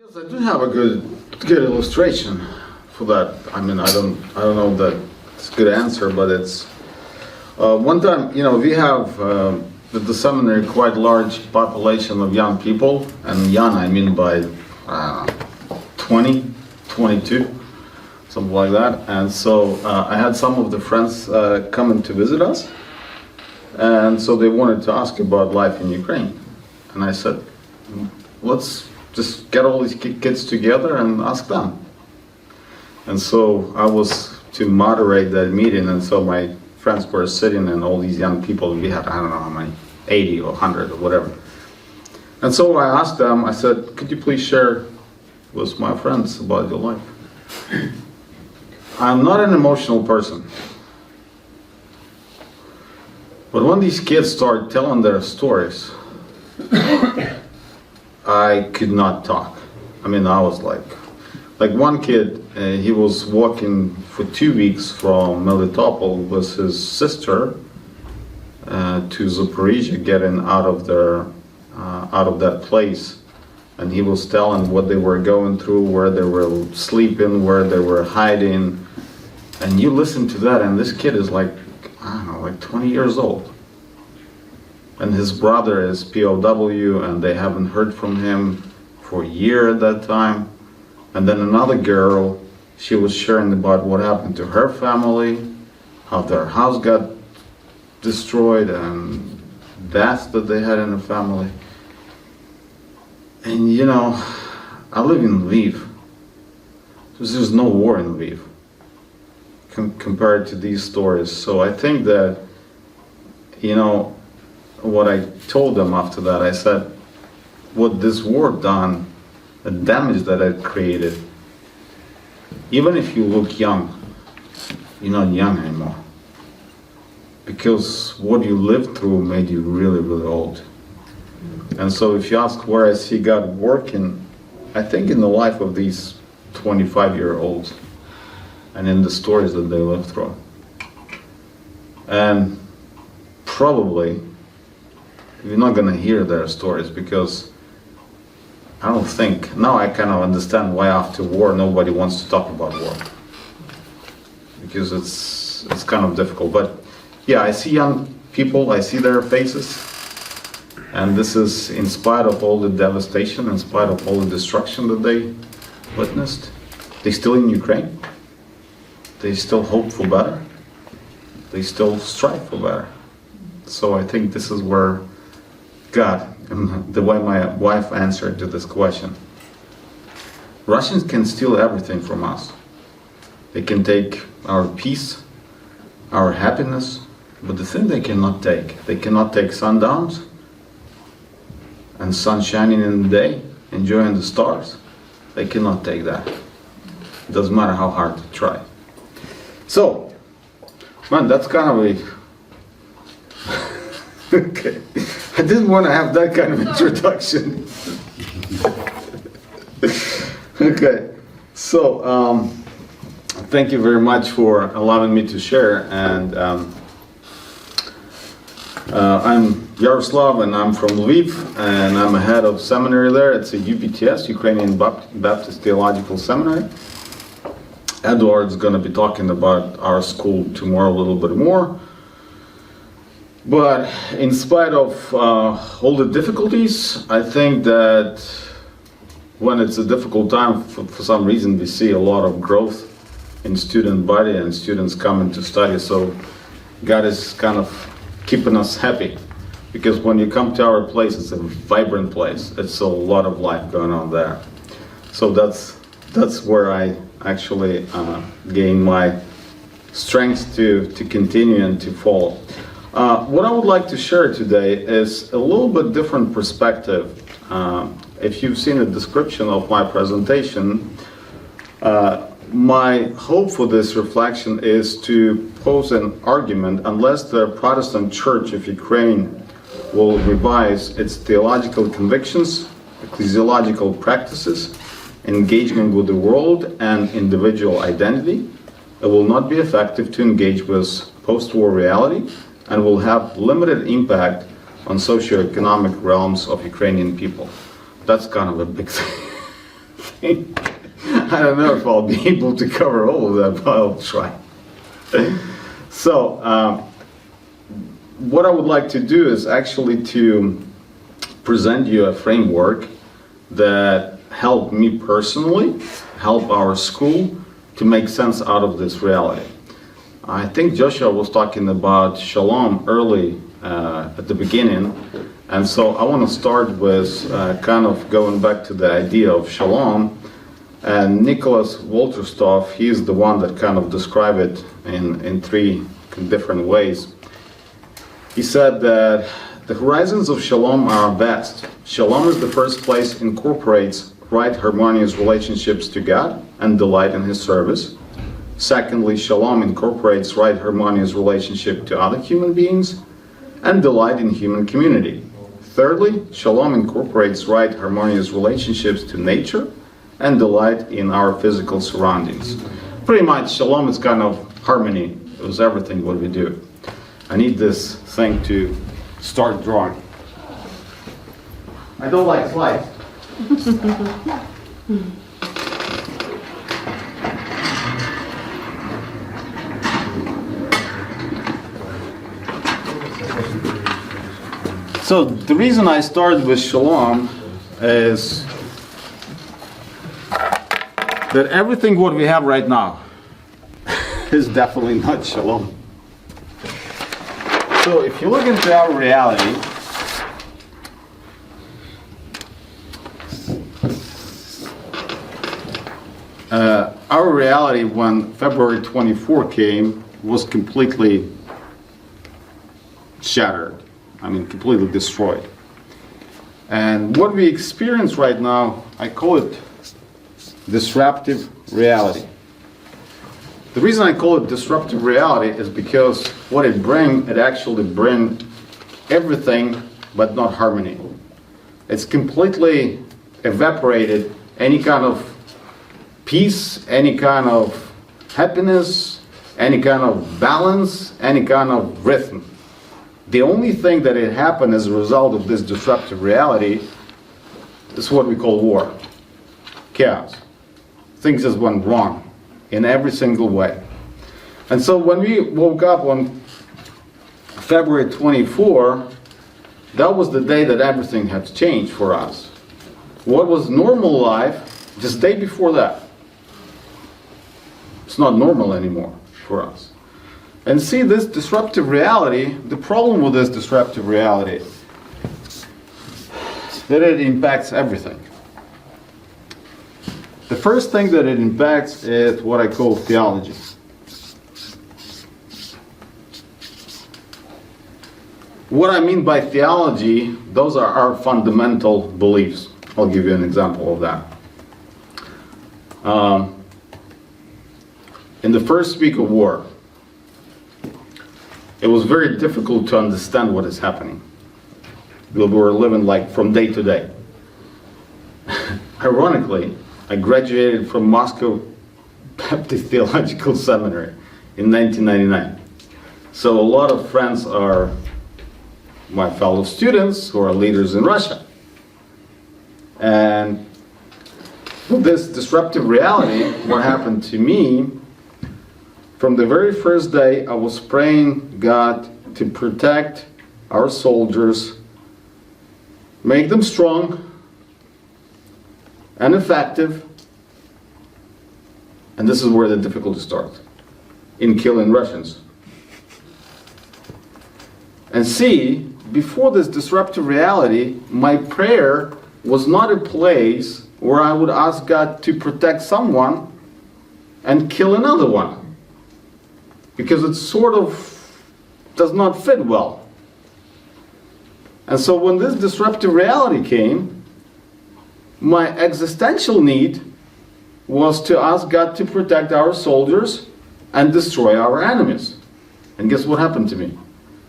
Yes, I do have a good illustration for that. I mean, I don't know that it's a good answer, but it's one time, we have at the seminary quite large population of young people, and young I mean by 20, 22, something like that. And so I had some of the friends coming to visit us, and so they wanted to ask about life in Ukraine. And I said, let's just get all these kids together and ask them. And so I was to moderate that meeting, and so my friends were sitting and all these young people, we had, I don't know how many, 80 or 100 or whatever. And so I asked them, I said, could you please share with my friends about your life? I'm not an emotional person. But when these kids start telling their stories, I could not talk. I mean, I was like one kid, he was walking for 2 weeks from Melitopol with his sister to Zaporizhia, getting out of that place. And he was telling what they were going through, where they were sleeping, where they were hiding. And you listen to that, and this kid is like, I don't know, like 20 years old. And his brother is POW, and they haven't heard from him for a year at that time. And then another girl, she was sharing about what happened to her family, how their house got destroyed, and deaths that they had in the family. And I live in Lviv. There's no war in Lviv compared to these stories. So I think that, what I told them after that, I said, what this war done, the damage that it created, even if you look young, you're not young anymore. Because what you lived through made you really, really old. And so if you ask where I see God working, I think in the life of these 25-year-olds and in the stories that they lived through. And probably you're not going to hear their stories, because I don't think, now I kind of understand why after war nobody wants to talk about war. Because it's kind of difficult. But yeah, I see young people, I see their faces. And this is in spite of all the devastation, in spite of all the destruction that they witnessed. They still in Ukraine. They still hope for better. They still strive for better. So I think this is where God, and the way my wife answered to this question. Russians can steal everything from us. They can take our peace, our happiness, but the thing they cannot take sundowns and sun shining in the day, enjoying the stars. They cannot take that. It doesn't matter how hard they try. So, man, that's kind of a okay. I didn't want to have that kind of introduction. Okay. So, thank you very much for allowing me to share. And I'm Yaroslav, and I'm from Lviv, and I'm a head of seminary there. It's a UPTS, Ukrainian Baptist Theological Seminary. Edward's going to be talking about our school tomorrow a little bit more. But in spite of all the difficulties, I think that when it's a difficult time, for some reason we see a lot of growth in student body and students coming to study. So God is kind of keeping us happy, because when you come to our place, it's a vibrant place. It's a lot of life going on there. So that's where I actually gain my strength to continue and to follow. What I would like to share today is a little bit different perspective. If you've seen a description of my presentation, my hope for this reflection is to pose an argument. Unless the Protestant Church of Ukraine will revise its theological convictions, ecclesiological practices, engagement with the world, and individual identity, it will not be effective to engage with post-war reality, and will have limited impact on socioeconomic realms of Ukrainian people. That's kind of a big I don't know if I'll be able to cover all of that, but I'll try. So, what I would like to do is actually to present you a framework that helped me personally, help our school to make sense out of this reality. I think Joshua was talking about shalom early at the beginning, and so I want to start with kind of going back to the idea of shalom. And Nicholas Wolterstorff, he's the one that kind of described it in three different ways. He said that the horizons of shalom are vast. Shalom is the first place incorporates right harmonious relationships to God and delight in His service. Secondly, shalom incorporates right harmonious relationship to other human beings and delight in human community. Thirdly, shalom incorporates right harmonious relationships to nature and delight in our physical surroundings. Pretty much, shalom is kind of harmony with everything what we do. I need this thing to start drawing. I don't like slides. So the reason I started with shalom is that everything what we have right now is definitely not shalom. So if you look into our reality, our reality when February 24 came was completely shattered. I mean, completely destroyed. And what we experience right now, I call it disruptive reality. The reason I call it disruptive reality is because what it actually brings everything but not harmony. It's completely evaporated any kind of peace, any kind of happiness, any kind of balance, any kind of rhythm. The only thing that had happened as a result of this disruptive reality is what we call war, chaos. Things just went wrong in every single way. And so when we woke up on February 24, that was the day that everything had changed for us. What was normal life just the day before that, it's not normal anymore for us. And see, this disruptive reality, the problem with this disruptive reality, that it impacts everything. The first thing that it impacts is what I call theology. What I mean by theology, those are our fundamental beliefs. I'll give you an example of that. In the first week of war, it was very difficult to understand what is happening. We were living like from day to day. Ironically, I graduated from Moscow Baptist Theological Seminary in 1999. So a lot of friends are my fellow students who are leaders in Russia. And with this disruptive reality, what happened to me, from the very first day, I was praying God to protect our soldiers, make them strong and effective. And this is where the difficulty starts, in killing Russians. And see, before this disruptive reality, my prayer was not a place where I would ask God to protect someone and kill another one. Because it sort of does not fit well. And so when this disruptive reality came, my existential need was to ask God to protect our soldiers and destroy our enemies. And guess what happened to me?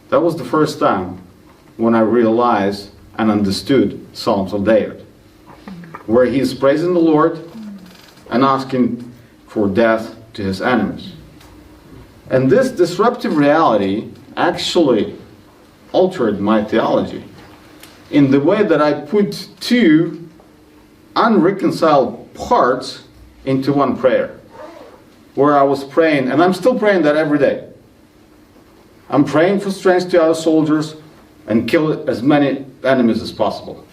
That was the first time when I realized and understood Psalms of David, where he is praising the Lord and asking for death to his enemies. And this disruptive reality actually altered my theology in the way that I put two unreconciled parts into one prayer, where I was praying, and I'm still praying that every day. I'm praying for strength to our soldiers and kill as many enemies as possible.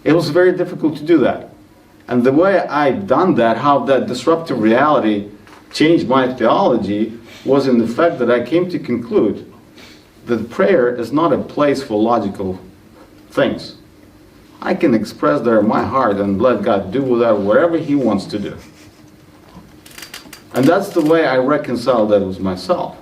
It was very difficult to do that. And the way I done that, how that disruptive reality changed my theology, was in the fact that I came to conclude that prayer is not a place for logical things. I can express there my heart and let God do with that whatever He wants to do. And that's the way I reconcile that with myself.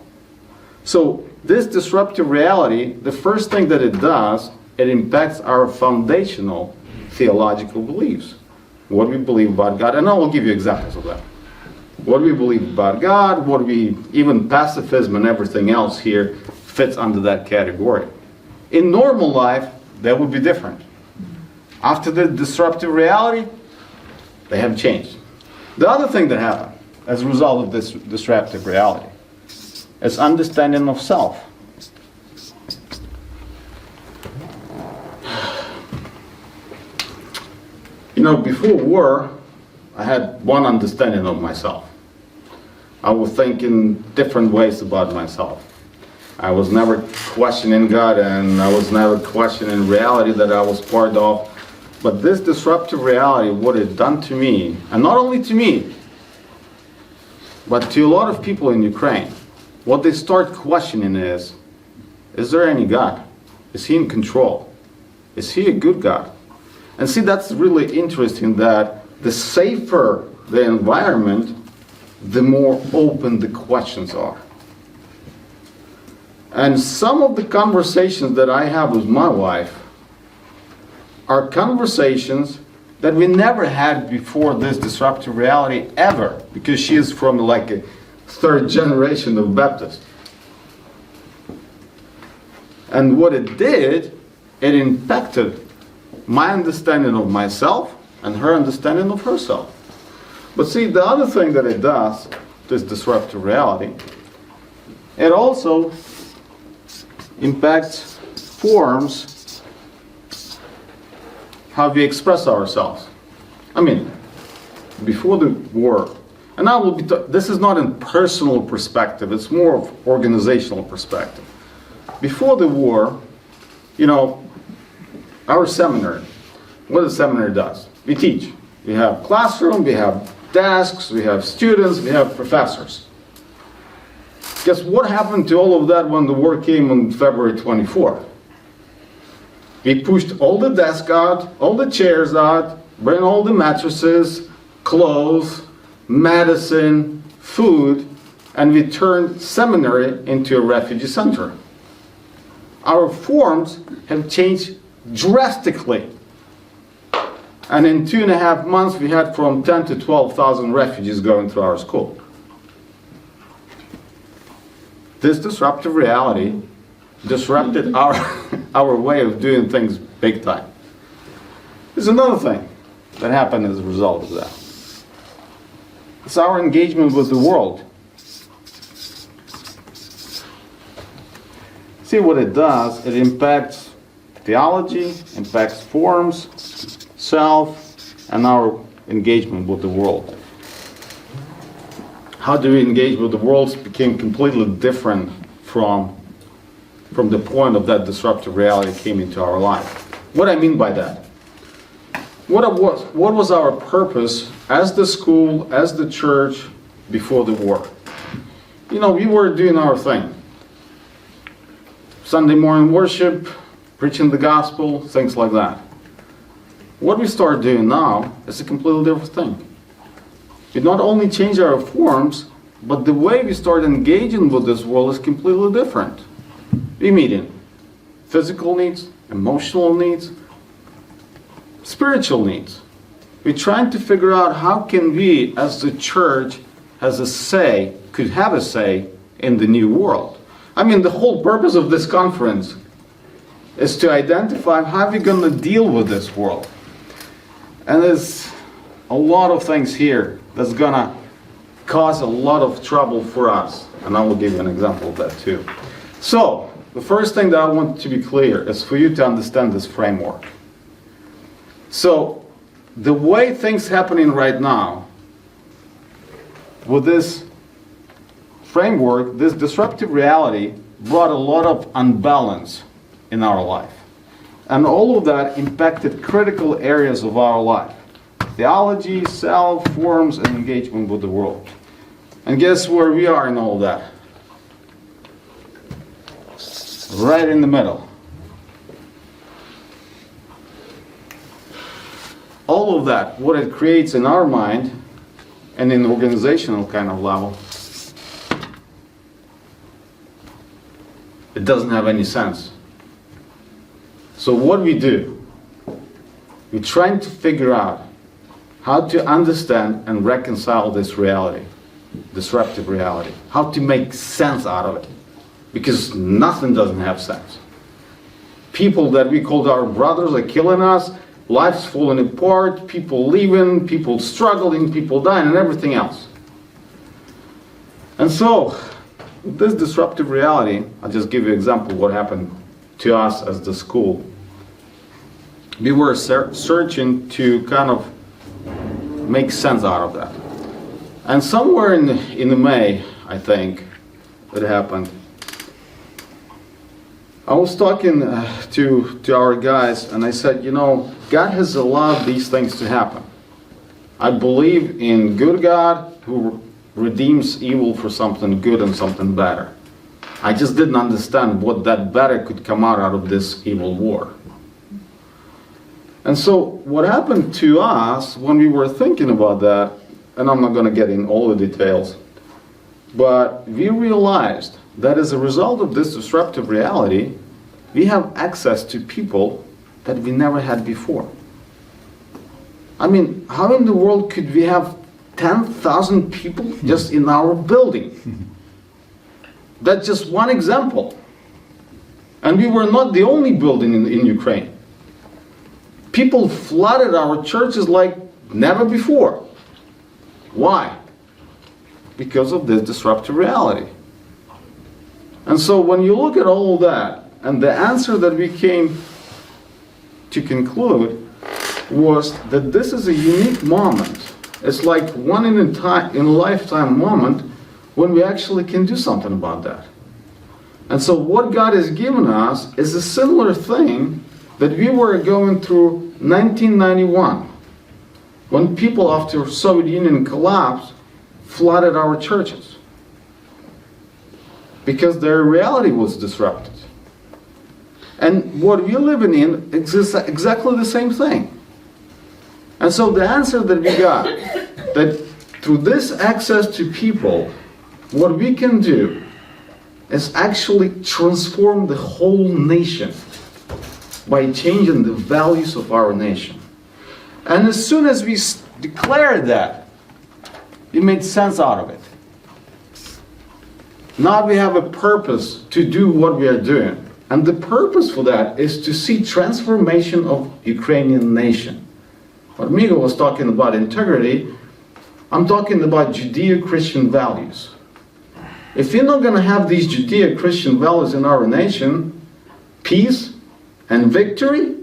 So this disruptive reality, the first thing that it does, it impacts our foundational theological beliefs. What we believe about God, and I will give you examples of that. What we believe about God, even pacifism and everything else here fits under that category. In normal life, that would be different. After the disruptive reality, they have changed. The other thing that happened as a result of this disruptive reality is understanding of self. Before war, I had one understanding of myself. I would think in different ways about myself. I was never questioning God, and I was never questioning reality that I was part of. But this disruptive reality, what it done to me, and not only to me, but to a lot of people in Ukraine, what they start questioning is there any God? Is He in control? Is He a good God? And see, that's really interesting, that the safer the environment, the more open the questions are. And some of the conversations that I have with my wife are conversations that we never had before this disruptive reality ever, because she is from like a third generation of Baptists. And what it did, it impacted my understanding of myself and her understanding of herself. But see, the other thing that it does, this disruptive reality, it also impacts forms how we express ourselves. I mean, before the war, and I will be, this is not in personal perspective, it's more of organizational perspective. Before the war, our seminary, what the seminary does, we teach. We have classroom, we have desks, we have students, we have professors. Guess what happened to all of that when the war came on February 24th? We pushed all the desks out, all the chairs out, bring all the mattresses, clothes, medicine, food, and we turned seminary into a refugee center. Our forms have changed drastically. And in 2.5 months, we had from 10 to 12,000 refugees going through our school. This disruptive reality disrupted our way of doing things big time. There's another thing that happened as a result of that. It's our engagement with the world. See what it does, it impacts theology, impacts forms, self, and our engagement with the world. How do we engage with the world became completely different from the point of that disruptive reality came into our life. What I mean by that? What was our purpose as the school, as the church before the war? We were doing our thing. Sunday morning worship, preaching the gospel, things like that. What we start doing now is a completely different thing. We not only change our forms, but the way we start engaging with this world is completely different. We meet physical needs, emotional needs, spiritual needs. We're trying to figure out how can we, as the church, could have a say in the new world. I mean, the whole purpose of this conference is to identify how we're going to deal with this world. And there's a lot of things here that's going to cause a lot of trouble for us. And I will give you an example of that too. So, the first thing that I want to be clear is for you to understand this framework. So the way things happening right now with this framework, this disruptive reality brought a lot of unbalance in our life. And all of that impacted critical areas of our life: theology, self, forms, and engagement with the world. And guess where we are in all that? Right in the middle. All of that, what it creates in our mind and in organizational kind of level, it doesn't have any sense. So what we do, we're trying to figure out how to understand and reconcile this reality, disruptive reality, how to make sense out of it, because nothing doesn't have sense. People that we called our brothers are killing us, life's falling apart, people leaving, people struggling, people dying, and everything else. And so, this disruptive reality, I'll just give you an example of what happened to us as the school. We were searching to kind of make sense out of that. And somewhere in the May, I think, it happened. I was talking to our guys, and I said, God has allowed these things to happen. I believe in good God who redeems evil for something good and something better. I just didn't understand what that better could come out of this evil war. And so what happened to us when we were thinking about that, and I'm not going to get in all the details, but we realized that as a result of this disruptive reality, we have access to people that we never had before. I mean, how in the world could we have 10,000 people just in our building? That's just one example. And we were not the only building in Ukraine. People flooded our churches like never before. Why? Because of this disruptive reality. And so when you look at all that, and the answer that we came to conclude was that this is a unique moment. It's like one in a lifetime moment when we actually can do something about that. And so what God has given us is a similar thing that we were going through 1991, when people after Soviet Union collapsed flooded our churches because their reality was disrupted. And what we're living in is exactly the same thing. And so the answer that we got, that through this access to people, what we can do is actually transform the whole nation by changing the values of our nation. And as soon as we declared that, we made sense out of it. Now we have a purpose to do what we are doing. And the purpose for that is to see transformation of Ukrainian nation. What Migo was talking about integrity, I'm talking about Judeo-Christian values. If we're not going to have these Judeo-Christian values in our nation, peace and victory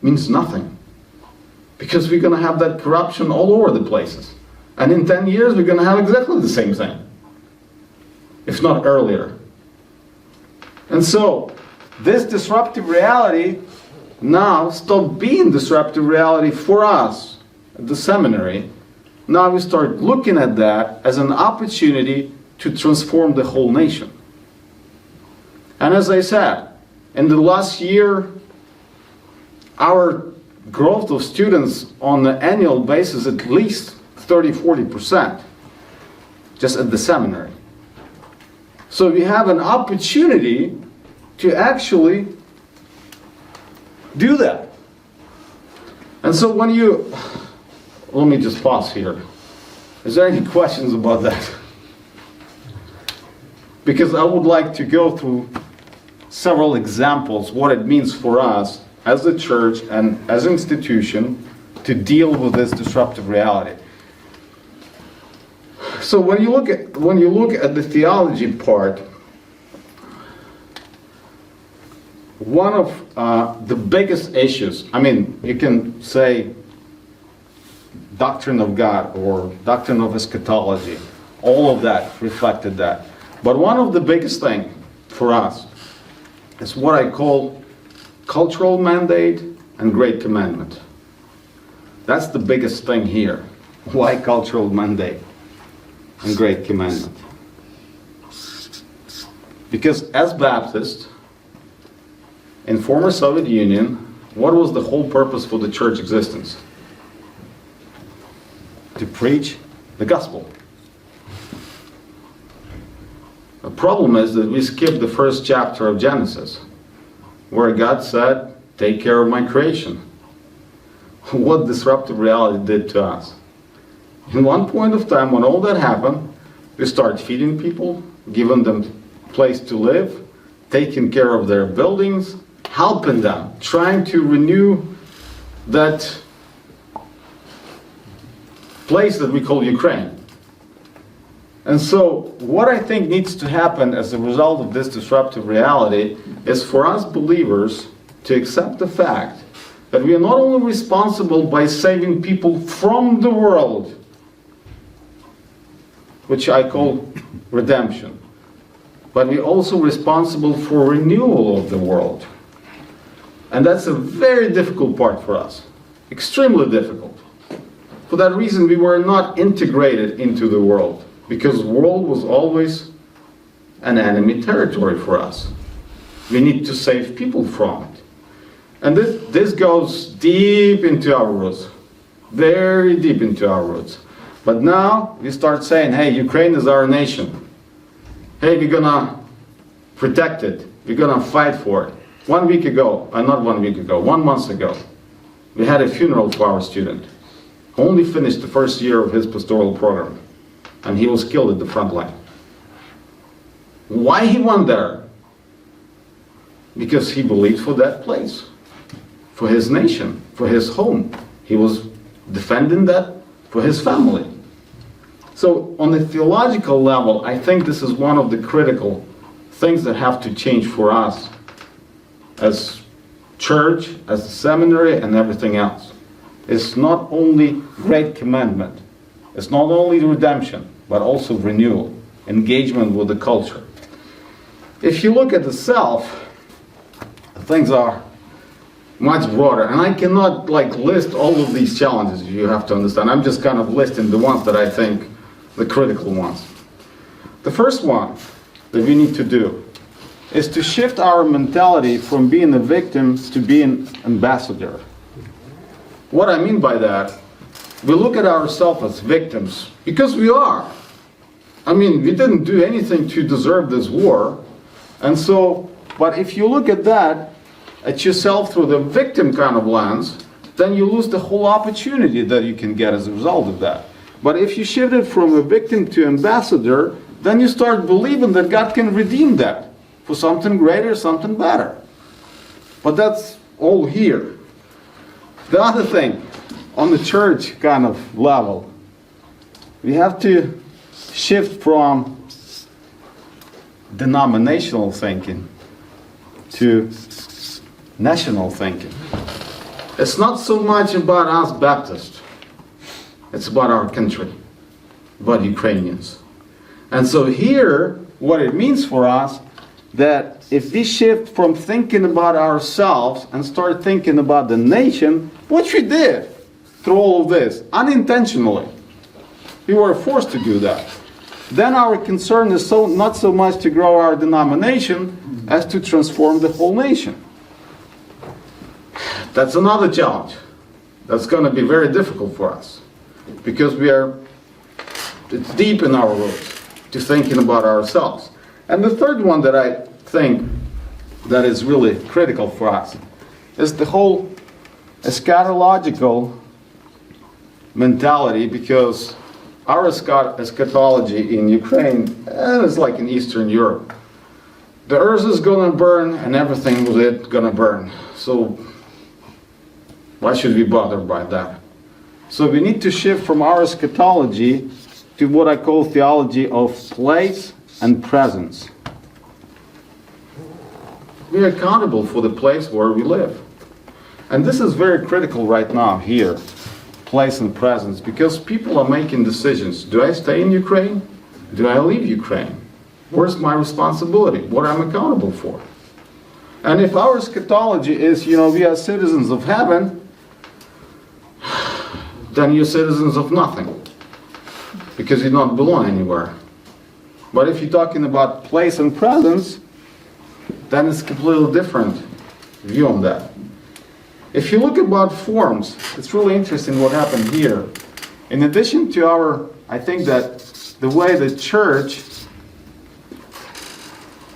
means nothing. Because we're going to have that corruption all over the places. And in 10 years, we're going to have exactly the same thing, if not earlier. And so, this disruptive reality now stopped being disruptive reality for us at the seminary. Now we start looking at that as an opportunity to transform the whole nation. And as I said, in the last year, our growth of students on an annual basis at least 30-40%, just at the seminary. So we have an opportunity to actually do that. And so when you, let me just pause here. Is there any questions about that? Because I would like to go through several examples, what it means for us as a church and as an institution to deal with this disruptive reality. So when you look at the theology part, one of the biggest issues, I mean, you can say doctrine of God or doctrine of eschatology, all of that reflected that. But one of the biggest things for us is what I call cultural mandate and great commandment. That's the biggest thing here. Why cultural mandate and great commandment? Because as Baptists, in former Soviet Union, what was the whole purpose for the church existence? To preach the gospel. The problem is that we skipped the first chapter of Genesis, where God said, take care of my creation. What disruptive reality did to us. In one point of time, when all that happened, we started feeding people, giving them place to live, taking care of their buildings, helping them, trying to renew that place that we call Ukraine. And so what I think needs to happen as a result of this disruptive reality is for us believers to accept the fact that we are not only responsible by saving people from the world, which I call redemption, but we're also responsible for renewal of the world. And that's a very difficult part for us, extremely difficult. For that reason, we were not integrated into the world, because the world was always an enemy territory for us. We need to save people from it. And this goes deep into our roots, very deep into our roots. But now we start saying, hey, Ukraine is our nation. Hey, we're gonna protect it. We're gonna fight for it. 1 week ago, not 1 week ago, 1 month ago, we had a funeral for our student. Only finished the first year of his pastoral program. And he was killed at the front line. Why he went there? Because he believed for that place, for his nation, for his home. He was defending that for his family. So on the theological level, I think this is one of the critical things that have to change for us as church, as a seminary, and everything else. It's not only great commandment. It's not only redemption, but also renewal, engagement with the culture. If you look at the self, things are much broader. And I cannot list all of these challenges, you have to understand. I'm just kind of listing the ones that I think the critical ones. The first one that we need to do is to shift our mentality from being a victim to being ambassador. What I mean by that, we look at ourselves as victims, because we are. I mean, we didn't do anything to deserve this war. And so, but if you look at that, at yourself through the victim kind of lens, then you lose the whole opportunity that you can get as a result of that. But if you shift it from a victim to ambassador, then you start believing that God can redeem that for something greater, something better. But that's all here. The other thing, on the church kind of level, we have to shift from denominational thinking to national thinking. It's not so much about us Baptists. It's about our country, about Ukrainians. And so here, what it means for us, that if we shift from thinking about ourselves and start thinking about the nation, which we did through all of this, unintentionally. We were forced to do that. Then our concern is not so much to grow our denomination as to transform the whole nation. That's another challenge. That's going to be very difficult for us. Because it's deep in our roots to thinking about ourselves. And the third one that I think that is really critical for us is the whole eschatological mentality, because our eschatology in Ukraine is like in Eastern Europe. The earth is going to burn and everything with it going to burn. So why should we bother by that? So we need to shift from our eschatology to what I call theology of place and presence. We are accountable for the place where we live. And this is very critical right now here, place and presence, because people are making decisions. Do I stay in Ukraine? Do I leave Ukraine? Where's my responsibility? What I'm accountable for? And if our eschatology is, we are citizens of heaven, then you're citizens of nothing, because you don't belong anywhere. But if you're talking about place and presence, then it's a completely different view on that. If you look about forms, it's really interesting what happened here. In addition to I think that the way the church,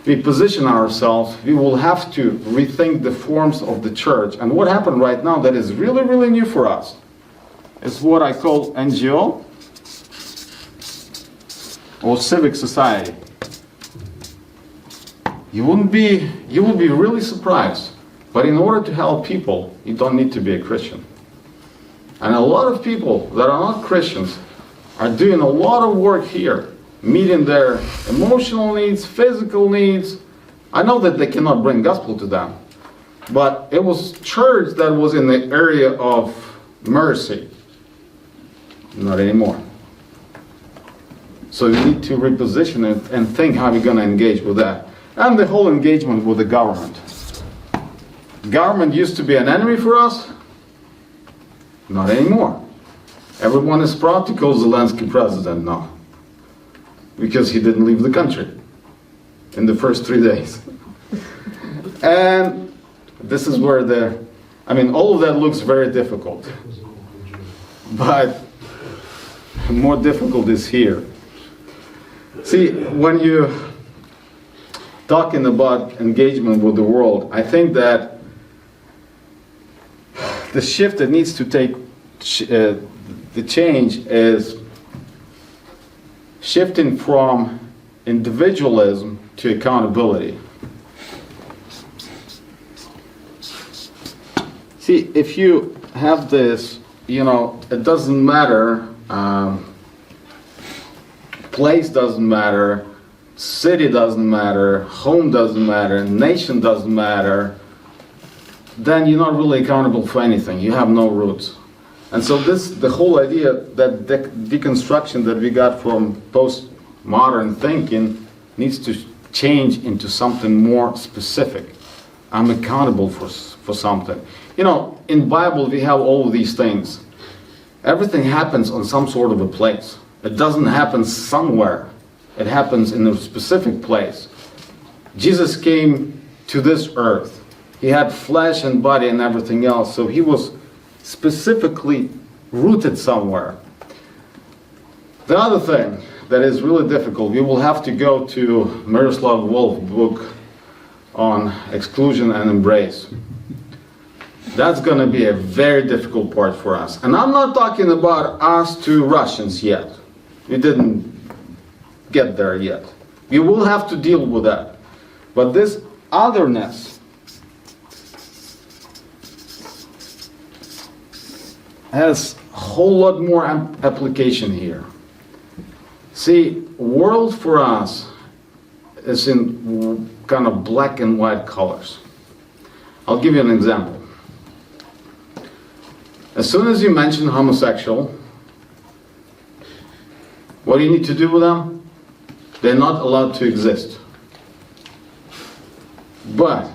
we position ourselves, we will have to rethink the forms of the church. And what happened right now that is really, really new for us is what I call NGO, or civic society. You will be really surprised. But in order to help people, you don't need to be a Christian. And a lot of people that are not Christians are doing a lot of work here, meeting their emotional needs, physical needs. I know that they cannot bring gospel to them, but it was church that was in the area of mercy. Not anymore. So you need to reposition it and think how you're going to engage with that. And the whole engagement with the government. Government used to be an enemy for us. Not anymore. Everyone is proud to call Zelensky president now, because he didn't leave the country in the first 3 days. And this is where all of that looks very difficult. But more difficult is here. See, when you're talking about engagement with the world, I think that the shift that needs to take the change is shifting from individualism to accountability. See, if you have this, it doesn't matter, place doesn't matter, city doesn't matter, home doesn't matter, nation doesn't matter, then you're not really accountable for anything. You have no roots. And so the whole idea, that deconstruction that we got from postmodern thinking needs to change into something more specific. I'm accountable for something. In Bible we have all of these things. Everything happens on some sort of a place. It doesn't happen somewhere. It happens in a specific place. Jesus came to this earth. He had flesh and body and everything else, so he was specifically rooted somewhere. The other thing that is really difficult, we will have to go to Yaroslav Pyzh's book on exclusion and embrace. That's going to be a very difficult part for us. And I'm not talking about us to Russians yet. We didn't get there yet. We will have to deal with that. But this otherness has a whole lot more application here. See, world for us is in kind of black and white colors. I'll give you an example. As soon as you mention homosexual, what do you need to do with them? They're not allowed to exist. But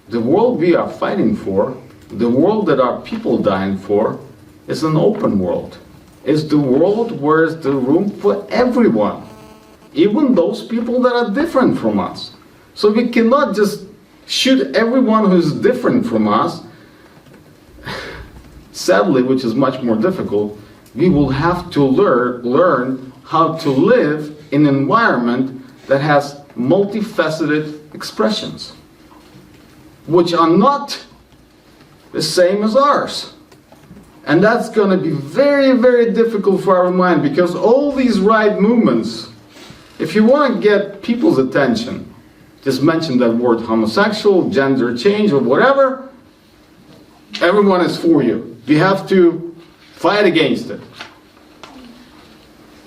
the world we are fighting for, the world that our people dying for, is an open world. It's the world where there's the room for everyone, even those people that are different from us. So we cannot just shoot everyone who's different from us. Sadly, which is much more difficult, we will have to learn how to live in an environment that has multifaceted expressions, which are not the same as ours. And that's going to be very, very difficult for our mind, because all these right movements, if you want to get people's attention, just mention that word homosexual, gender change, or whatever, everyone is for you. You have to fight against it.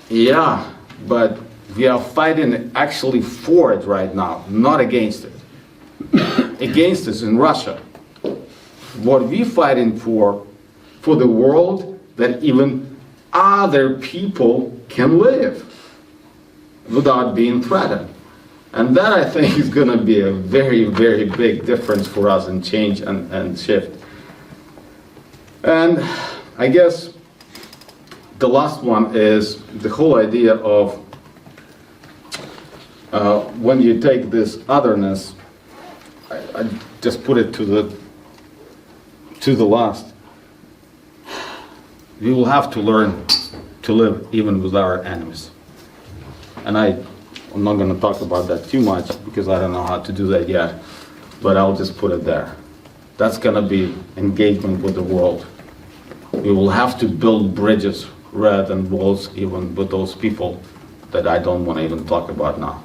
Yeah, but we are fighting actually for it right now, not against it. against us in Russia. What we're fighting for the world that even other people can live without being threatened. And that, I think, is going to be a very, very big difference for us in change and shift. And I guess the last one is the whole idea of when you take this otherness, I just put it to the last. We will have to learn to live even with our enemies. And I'm not going to talk about that too much because I don't know how to do that yet, but I'll just put it there. That's going to be engagement with the world. We will have to build bridges rather than walls even with those people that I don't want to even talk about now.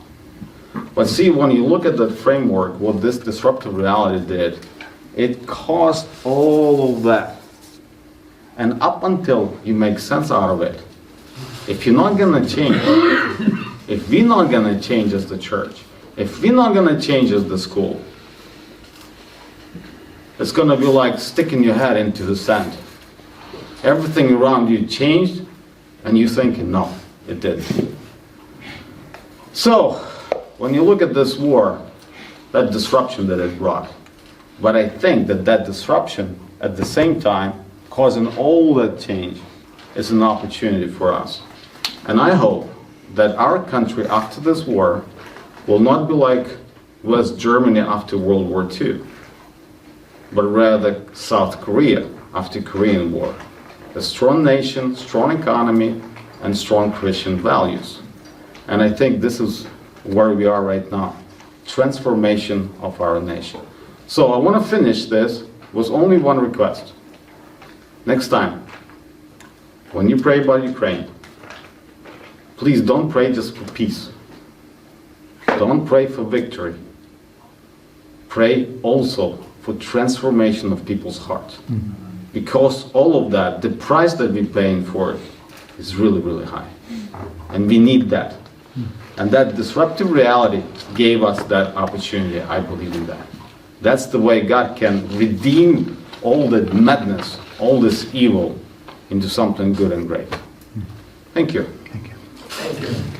But see, when you look at the framework, what this disruptive reality did, it caused all of that. And up until you make sense out of it, if you're not going to change, if we're not going to change as the church, if we're not going to change as the school, it's going to be like sticking your head into the sand. Everything around you changed, and you're thinking, no, it didn't. So, when you look at this war, that disruption that it brought, but I think that disruption, at the same time, causing all that change, is an opportunity for us. And I hope that our country after this war will not be like West Germany after World War II, but rather South Korea after Korean War. A strong nation, strong economy, and strong Christian values. And I think this is where we are right now. Transformation of our nation. So I want to finish this with only one request. Next time, when you pray about Ukraine, please don't pray just for peace. Don't pray for victory. Pray also for transformation of people's hearts. Because all of that, the price that we're paying for it, is really, really high. And we need that. And that disruptive reality gave us that opportunity. I believe in that. That's the way God can redeem all that madness, all this evil, into something good and great. Thank you. Thank you. Thank you.